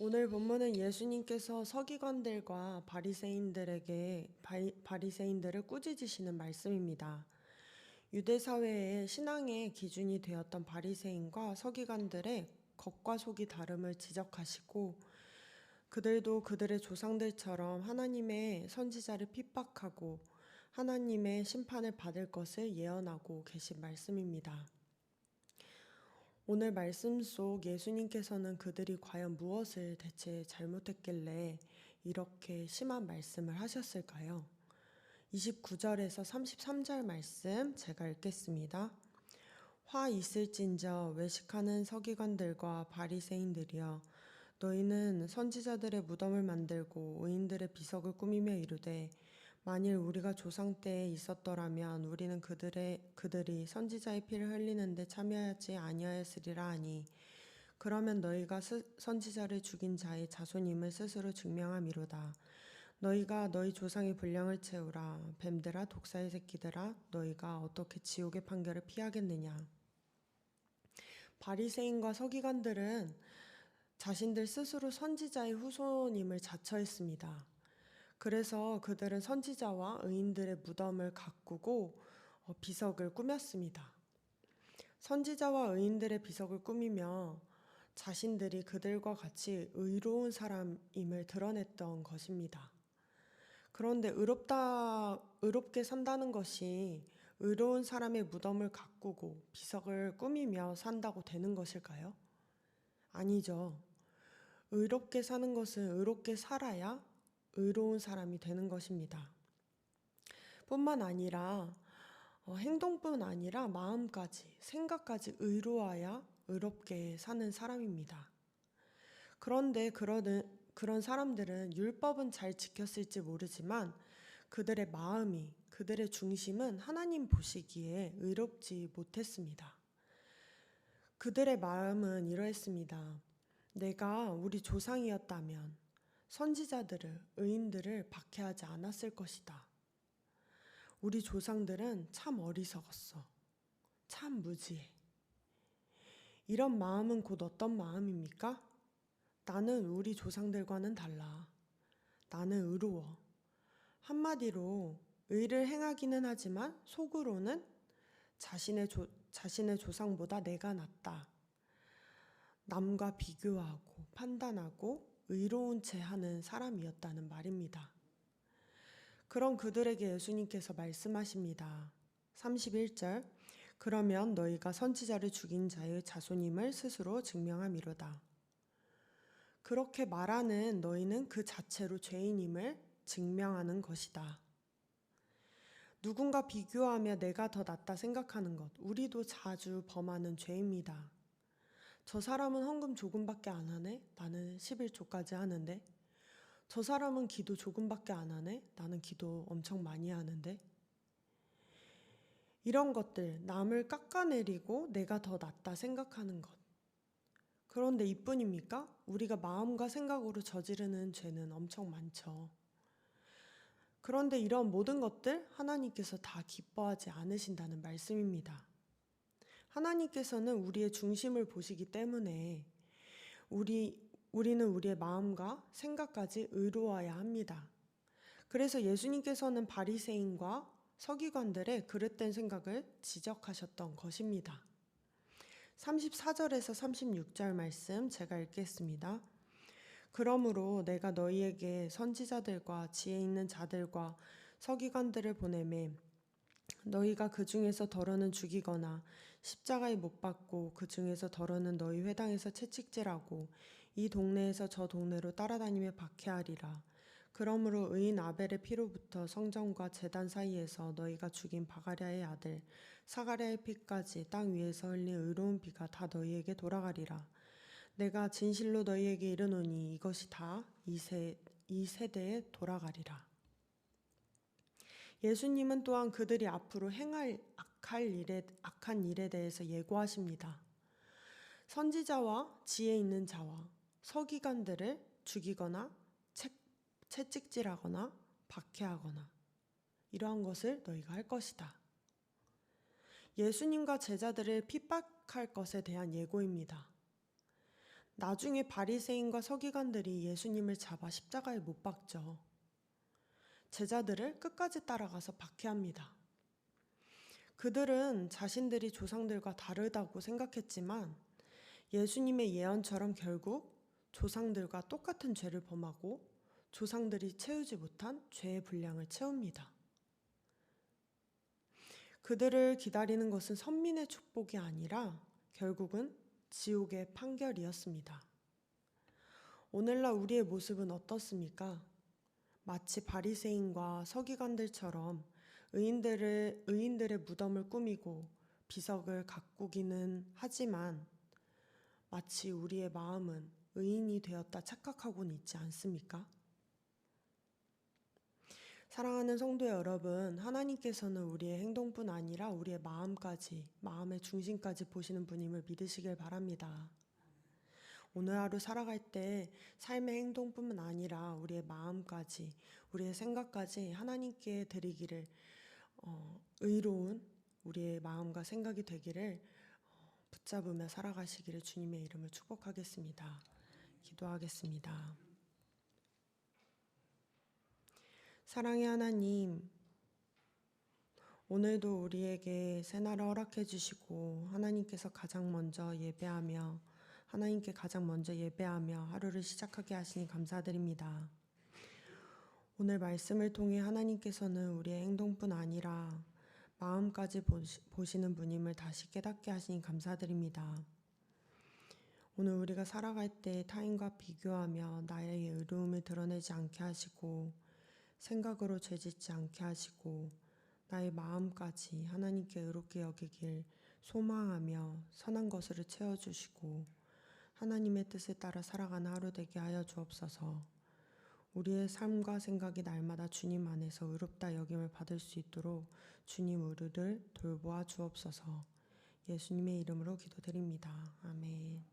오늘 본문은 예수님께서 서기관들과 바리새인들을 꾸짖으시는 말씀입니다. 유대 사회의 신앙의 기준이 되었던 바리새인과 서기관들의 겉과 속이 다름을 지적하시고 그들도 그들의 조상들처럼 하나님의 선지자를 핍박하고 하나님의 심판을 받을 것을 예언하고 계신 말씀입니다. 오늘 말씀 속 예수님께서는 그들이 과연 무엇을 대체 잘못했길래 이렇게 심한 말씀을 하셨을까요? 29절에서 33절 말씀 제가 읽겠습니다. 화 있을진저 외식하는 서기관들과 바리새인들이여 너희는 선지자들의 무덤을 만들고 의인들의 비석을 꾸미며 이르되 만일 우리가 조상 때에 있었더라면 우리는 그들이 선지자의 피를 흘리는데 참여하지 아니하였으리라 하니 그러면 너희가 선지자를 죽인 자의 자손임을 스스로 증명함이로다. 너희가 너희 조상의 분량을 채우라. 뱀들아 독사의 새끼들아 너희가 어떻게 지옥의 판결을 피하겠느냐. 바리새인과 서기관들은 자신들 스스로 선지자의 후손임을 자처했습니다. 그래서 그들은 선지자와 의인들의 무덤을 가꾸고 비석을 꾸몄습니다. 선지자와 의인들의 비석을 꾸미며 자신들이 그들과 같이 의로운 사람임을 드러냈던 것입니다. 그런데 의롭게 산다는 것이 의로운 사람의 무덤을 가꾸고 비석을 꾸미며 산다고 되는 것일까요? 아니죠. 의롭게 사는 것은 의롭게 살아야 의로운 사람이 되는 것입니다. 뿐만 아니라 행동뿐 아니라 마음까지, 생각까지 의로워야 의롭게 사는 사람입니다. 그런데 그런 사람들은 율법은 잘 지켰을지 모르지만 그들의 마음이, 그들의 중심은 하나님 보시기에 의롭지 못했습니다. 그들의 마음은 이러했습니다. 내가 우리 조상이었다면 선지자들을, 의인들을 박해하지 않았을 것이다. 우리 조상들은 참 어리석었어. 참 무지해. 이런 마음은 곧 어떤 마음입니까? 나는 우리 조상들과는 달라. 나는 의로워. 한마디로 의를 행하기는 하지만 속으로는 자신의 조상보다 내가 낫다. 남과 비교하고 판단하고 의로운 채 하는 사람이었다는 말입니다. 그런 그들에게 예수님께서 말씀하십니다. 31절 그러면 너희가 선지자를 죽인 자의 자손임을 스스로 증명함이로다. 그렇게 말하는 너희는 그 자체로 죄인임을 증명하는 것이다. 누군가 비교하며 내가 더 낫다 생각하는 것, 우리도 자주 범하는 죄입니다. 저 사람은 헌금 조금밖에 안 하네? 나는 11조까지 하는데. 저 사람은 기도 조금밖에 안 하네? 나는 기도 엄청 많이 하는데. 이런 것들, 남을 깎아내리고 내가 더 낫다 생각하는 것. 그런데 이뿐입니까? 우리가 마음과 생각으로 저지르는 죄는 엄청 많죠. 그런데 이런 모든 것들 하나님께서 다 기뻐하지 않으신다는 말씀입니다. 하나님께서는 우리의 중심을 보시기 때문에 우리는 우리의 마음과 생각까지 의로워야 합니다. 그래서 예수님께서는 바리새인과 서기관들의 그릇된 생각을 지적하셨던 것입니다. 34절에서 36절 말씀 제가 읽겠습니다. 그러므로 내가 너희에게 선지자들과 지혜 있는 자들과 서기관들을 보내매 너희가 그 중에서 더러는 죽이거나 십자가에 못 박고 그 중에서 더러는 너희 회당에서 채찍질하고 이 동네에서 저 동네로 따라다니며 박해하리라. 그러므로 의인 아벨의 피로부터 성전과 제단 사이에서 너희가 죽인 바가랴의 아들 사가랴의 피까지 땅 위에서 흘린 의로운 피가 다 너희에게 돌아가리라. 내가 진실로 너희에게 이르노니 이것이 다 이 세대에 돌아가리라. 예수님은 또한 그들이 앞으로 행할 악한 일에 대해서 예고하십니다. 선지자와 지혜 있는 자와 서기관들을 죽이거나 채찍질하거나 박해하거나 이러한 것을 너희가 할 것이다. 예수님과 제자들을 핍박할 것에 대한 예고입니다. 나중에 바리새인과 서기관들이 예수님을 잡아 십자가에 못 박죠. 제자들을 끝까지 따라가서 박해합니다. 그들은 자신들이 조상들과 다르다고 생각했지만 예수님의 예언처럼 결국 조상들과 똑같은 죄를 범하고 조상들이 채우지 못한 죄의 분량을 채웁니다. 그들을 기다리는 것은 선민의 축복이 아니라 결국은 지옥의 판결이었습니다. 오늘날 우리의 모습은 어떻습니까? 마치 바리새인과 서기관들처럼 의인들의 무덤을 꾸미고 비석을 가꾸기는 하지만 마치 우리의 마음은 의인이 되었다 착각하고는 있지 않습니까? 사랑하는 성도 여러분, 하나님께서는 우리의 행동뿐 아니라 우리의 마음까지, 마음의 중심까지 보시는 분임을 믿으시길 바랍니다. 오늘 하루 살아갈 때 삶의 행동뿐만 아니라 우리의 마음까지, 우리의 생각까지 하나님께 드리기를 의로운 우리의 마음과 생각이 되기를 붙잡으며 살아가시기를 주님의 이름을 축복하겠습니다. 기도하겠습니다. 사랑의 하나님, 오늘도 우리에게 새날을 허락해 주시고 하나님께서 가장 먼저 예배하며 하나님께 가장 먼저 예배하며 하루를 시작하게 하시니 감사드립니다. 오늘 말씀을 통해 하나님께서는 우리의 행동뿐 아니라 마음까지 보시는 분임을 다시 깨닫게 하시니 감사드립니다. 오늘 우리가 살아갈 때 타인과 비교하며 나의 의로움을 드러내지 않게 하시고 생각으로 죄짓지 않게 하시고 나의 마음까지 하나님께 의롭게 여기길 소망하며 선한 것으로 채워주시고 하나님의 뜻에 따라 살아가는 하루 되게 하여 주옵소서. 우리의 삶과 생각이 날마다 주님 안에서 의롭다 여김을 받을 수 있도록 주님 우리를 돌보아 주옵소서. 예수님의 이름으로 기도드립니다. 아멘.